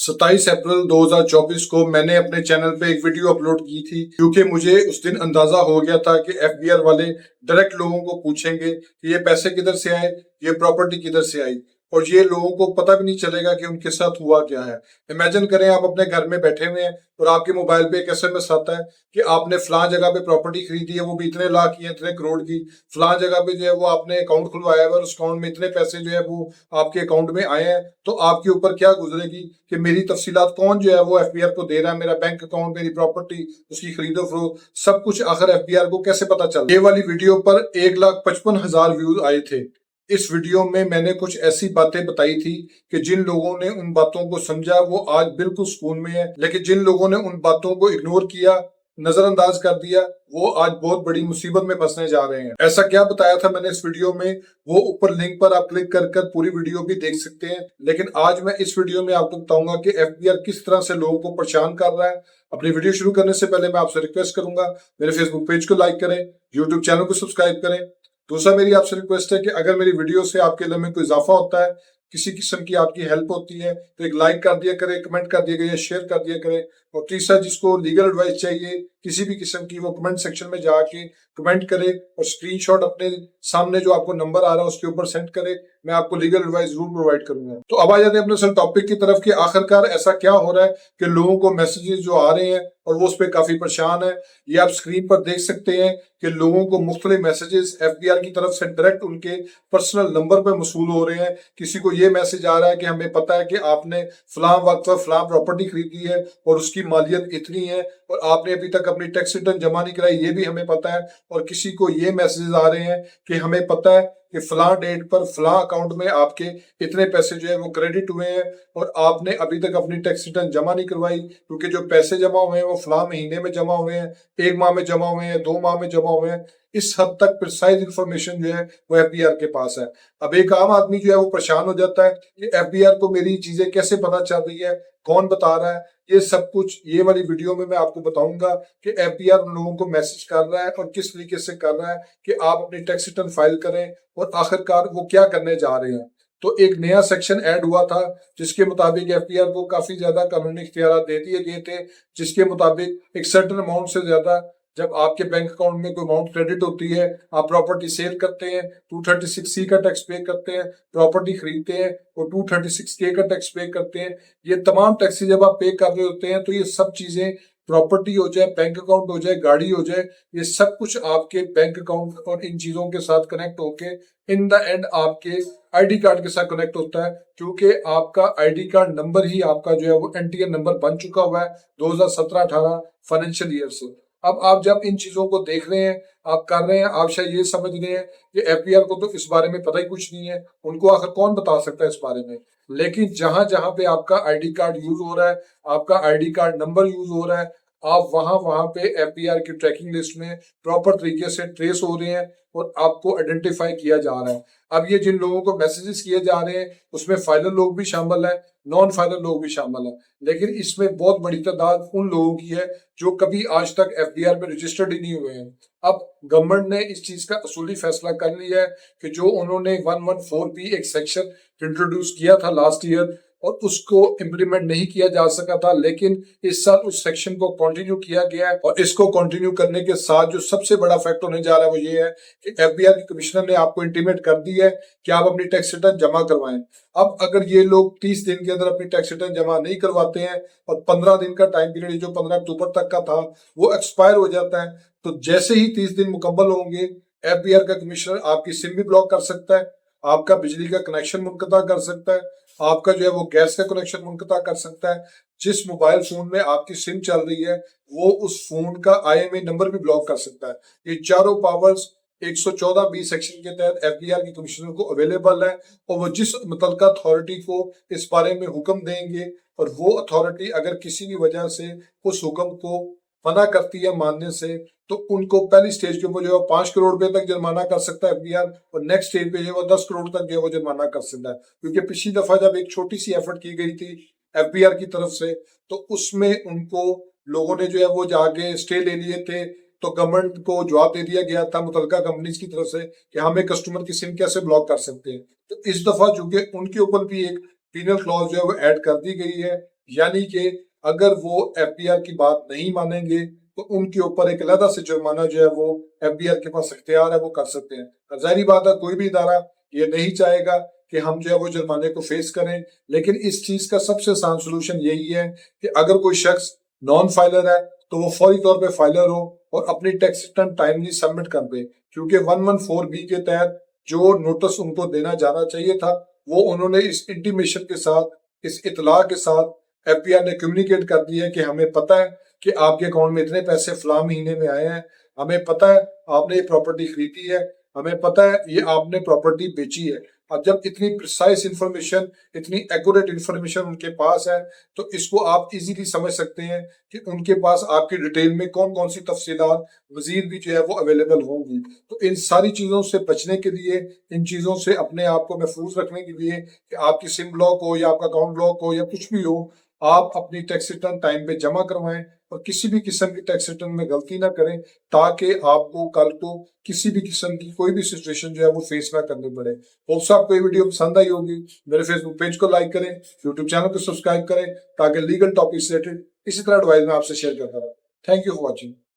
27 अप्रैल 2024 को मैंने अपने चैनल पे एक वीडियो अपलोड की थी, क्योंकि मुझे उस दिन अंदाजा हो गया था कि एफबीआर वाले डायरेक्ट लोगों को पूछेंगे कि ये पैसे किधर से आए, ये प्रॉपर्टी किधर से आई, और ये लोगों को पता भी नहीं चलेगा कि उनके साथ हुआ क्या है। इमेजिन करें आप अपने घर में बैठे हुए हैं और आपके मोबाइल पे एक एसएमएस आता है कि आपने फलां जगह पे प्रॉपर्टी खरीदी है, वो भी इतने लाख की है, इतने करोड़ की। फलां जगह पे जो है वो आपने अकाउंट खुलवाया है और उस अकाउंट में इतने पैसे जो है वो आपके अकाउंट में आए हैं। तो आपके ऊपर क्या गुजरेगी कि मेरी तफसीलात कौन जो है वो एफबीआर को दे रहा है, मेरा बैंक अकाउंट, मेरी प्रॉपर्टी, उसकी खरीदो फरोख्त, सब कुछ आखिर एफबीआर को कैसे पता चल। ये वाली वीडियो पर 1,55,000 व्यूज आए थे। इस वीडियो में मैंने कुछ ऐसी बातें बताई थी कि जिन लोगों ने उन बातों को समझा वो आज बिल्कुल सुकून में है, लेकिन जिन लोगों ने उन बातों को इग्नोर किया, नजरअंदाज कर दिया, वो आज बहुत बड़ी मुसीबत में फंसने जा रहे हैं। ऐसा क्या बताया था मैंने इस वीडियो में, वो ऊपर लिंक पर आप क्लिक कर कर पूरी वीडियो भी देख सकते हैं। लेकिन आज मैं इस वीडियो में आपको बताऊंगा कि एफबीआर किस तरह से लोगों को परेशान कर रहा है। अपनी वीडियो शुरू करने से पहले मैं आपसे रिक्वेस्ट करूंगा, मेरे फेसबुक पेज को लाइक करें, यूट्यूब चैनल को सब्सक्राइब करें। दूसरा मेरी आपसे रिक्वेस्ट है कि अगर मेरी वीडियो से आपके दिल में कोई इजाफा होता है, किसी किस्म की आपकी हेल्प होती है, तो एक लाइक कर दिया करें, कमेंट कर दिया करें, शेयर कर दिया करें। और तीसरा, जिसको लीगल एडवाइस चाहिए किसी भी किस्म की, वो कमेंट सेक्शन में जाके कमेंट करे और स्क्रीनशॉट अपने सामने जो आपको नंबर आ रहा है उसके ऊपर सेंड करे। मैं आपको लीगल एडवाइस जरूर प्रोवाइड करूंगा। तो अब आ जाते हैं अपने असल टॉपिक की तरफ कि आखिरकार ऐसा क्या हो रहा है कि लोगों को मैसेजेस जो आ रहे हैं और वो उस पर काफी परेशान है। ये आप स्क्रीन पर देख सकते हैं कि लोगों को मुख्तलिफ मैसेजेस एफबीआर की तरफ से डायरेक्ट उनके पर्सनल नंबर पर मसूल हो रहे हैं। किसी को ये मैसेज आ रहा है कि हमें पता है कि आपने फलां वक्त पर फलां प्रॉपर्टी खरीदी है और उसकी मालियत इतनी है और आपने अभी तक अपनी टैक्स रिटर्न जमा नहीं कराई, ये भी हमें पता है। और किसी को ये मैसेज आ रहे हैं कि हमें पता है कि फलां डेट पर फलां अकाउंट में आपके इतने पैसे जो है वो क्रेडिट हुए हैं और आपने अभी तक अपनी टैक्स रिटर्न जमा नहीं करवाई, क्योंकि जो पैसे जमा हुए हैं वो फलां महीने में जमा हुए हैं, 1 माह में जमा हुए हैं, 2 माह में जमा हुए हैं। इस हद तक प्रिसाइज इंफॉर्मेशन जो है वो एफबीआर के पास है। अब एक आम आदमी जो है वो परेशान हो जाता है कि एफबीआर को मेरी चीजें कैसे पता चल रही है, कौन बता रहा है। ये सब कुछ ये वाली वीडियो में मैं आपको बताऊंगा कि एफबीआर उन लोगों को मैसेज कर रहा है और किस तरीके से कर रहा है कि आप अपनी टैक्स रिटर्न फाइल करें, और आखिरकार वो क्या करने जा रहे हैं। तो एक नया सेक्शन ऐड हुआ था जिसके मुताबिक एफबीआर को काफी ज्यादा कानूनी इख्तियार दे दिए गए थे, जिसके मुताबिक एक सर्टेन अमाउंट से ज्यादा जब आपके बैंक अकाउंट में कोई अमाउंट क्रेडिट होती है, आप प्रॉपर्टी सेल करते हैं, 236C का टैक्स पे करते हैं, प्रॉपर्टी खरीदते हैं और 236K का टैक्स पे करते हैं। ये तमाम टैक्सेस जब आप पे कर रहे होते हैं तो ये सब चीजें, प्रॉपर्टी हो जाए, बैंक अकाउंट हो जाए, गाड़ी हो जाए, ये सब कुछ आपके बैंक अकाउंट और इन चीजों के साथ कनेक्ट होके इन द एंड आपके आईडी कार्ड के साथ कनेक्ट होता है, क्योंकि आपका आईडी कार्ड नंबर ही आपका जो है वो एनटीएन नंबर बन चुका हुआ है 2017-18 फाइनेंशियल ईयर से। अब आप जब इन चीजों को देख रहे हैं, आप कर रहे हैं, आप शायद ये समझ रहे हैं कि एफबीआर को तो इस बारे में पता ही कुछ नहीं है, उनको आखिर कौन बता सकता है इस बारे में। लेकिन जहां जहां पे आपका आईडी कार्ड यूज हो रहा है, आपका आईडी कार्ड नंबर यूज हो रहा है, आप वहां वहां पे एफबीआर की ट्रैकिंग लिस्ट में प्रॉपर तरीके से ट्रेस हो रहे हैं और आपको आइडेंटिफाई किया जा रहा है। अब ये जिन लोगों को मैसेजेस किए जा रहे हैं उसमें फाइनल लोग भी शामिल है, नॉन फाइनल लोग भी शामिल है, लेकिन इसमें बहुत बड़ी तादाद उन लोगों की है जो कभी आज तक एफबीआर में रजिस्टर्ड ही नहीं हुए हैं। अब गवर्नमेंट ने इस चीज का असूली फैसला कर लिया है कि जो उन्होंने 114B एक सेक्शन इंट्रोड्यूस किया था लास्ट ईयर और उसको इम्प्लीमेंट नहीं किया जा सका था, लेकिन इस साल उस सेक्शन को कंटिन्यू किया गया है। और इसको कंटिन्यू करने के साथ जो सबसे बड़ा फैक्ट होने जा रहा है वो ये है कि एफबीआर के कमिश्नर ने आपको इंटीमेट कर दी है कि आप अपनी टैक्स रिटर्न जमा करवाएं। अब अगर ये लोग 30 दिन के अंदर अपनी टैक्स रिटर्न जमा नहीं करवाते हैं और 15 दिन का टाइम पीरियड जो 15 अक्टूबर तक का था वो एक्सपायर हो जाता है, तो जैसे ही 30 दिन मुकम्मल होंगे एफबीआर का कमिश्नर आपकी सिम भी ब्लॉक कर सकता है, आपका बिजली का कनेक्शन मुनक़ता कर सकता है, आपका जो है वो गैस का कनेक्शन मुनक़ता कर सकता है। जिस मोबाइल फोन में आपकी सिम चल रही है वो उस फोन का आईएमईआई नंबर भी ब्लॉक कर सकता है। ये चारों पावर्स 114B सेक्शन के तहत एफबीआर के कमिश्नर को अवेलेबल है और वो जिस मुतलका अथॉरिटी को इस बारे में हुक्म देंगे और वो अथॉरिटी अगर किसी भी वजह से उस हुक्म को मना करती है मानने से, तो उनको पहली स्टेज के ऊपर जो है 5 करोड़ रुपए तक जुर्माना कर सकता है एफबीआर, और नेक्स्ट स्टेज पे जो है 10 करोड़ तक जो है वो जुर्माना कर सकता है। क्योंकि पिछली दफा जब एक छोटी सी एफर्ट की गई थी एफबीआर की तरफ से तो उसमें उनको लोगों ने जो है वो जाके स्टे ले लिए थे, तो गवर्नमेंट को जवाब दे दिया गया था मुतलका कंपनीज की तरफ से कि हमें कस्टमर की सिम कैसे ब्लॉक कर सकते हैं। तो इस दफा चूंकि उनके ऊपर भी एक पीनल क्लॉज जो है वो ऐड कर दी गई है, यानी कि अगर वो एफबीआर की बात नहीं मानेंगे तो उनके ऊपर एक अलग से जुर्माना जो है वो एफबीआर के पास इख्तियार है, वो कर सकते हैं। जाहिर बात है कोई भी इदारा ये नहीं चाहेगा कि हम जो है वो जुर्माने को फेस करें, लेकिन इस चीज का सबसे आसान सोल्यूशन यही है कि अगर कोई शख्स नॉन फाइलर है तो वो फौरी तौर पे फाइलर हो और अपनी टैक्स रिटर्न टाइमली सबमिट कर दे, क्योंकि 114B के तहत जो नोटिस उनको देना जाना चाहिए था वो उन्होंने इस इंटीमेशन के साथ, इस इतला के साथ एफबीआर ने कम्युनिकेट कर दिया है कि हमें पता है कि आपके अकाउंट में इतने पैसे फलां महीने में आए हैं, हमें पता है आपने ये प्रॉपर्टी खरीदी है, हमें पता है ये आपने प्रॉपर्टी बेची है। अब जब इतनी प्रिसाइज इंफॉर्मेशन, इतनी एक्यूरेट इंफॉर्मेशन उनके पास है तो इसको आप इजीली समझ सकते हैं कि उनके पास आपकी डिटेल में कौन कौन सी तफसीलात मजीद भी जो है वो अवेलेबल होंगी। तो इन सारी चीजों से बचने के लिए, इन चीजों से अपने आप को महफूज रखने के लिए कि आपकी सिम ब्लॉक हो या आपका अकाउंट ब्लॉक हो या कुछ भी हो, आप अपनी टैक्स रिटर्न टाइम पे जमा करवाएं और किसी भी किस्म की टैक्स रिटर्न में गलती ना करें, ताकि आपको कल को किसी भी किस्म की कोई भी सिचुएशन जो है वो फेस ना करनी पड़े। होप सो आपको ये वीडियो पसंद आई होगी। मेरे फेसबुक पेज को लाइक करें, यूट्यूब चैनल को सब्सक्राइब करें, ताकि लीगल टॉपिक से रिलेटेड इसी तरह एडवाइस मैं आपसे शेयर करता रहूं। Thank you for watching.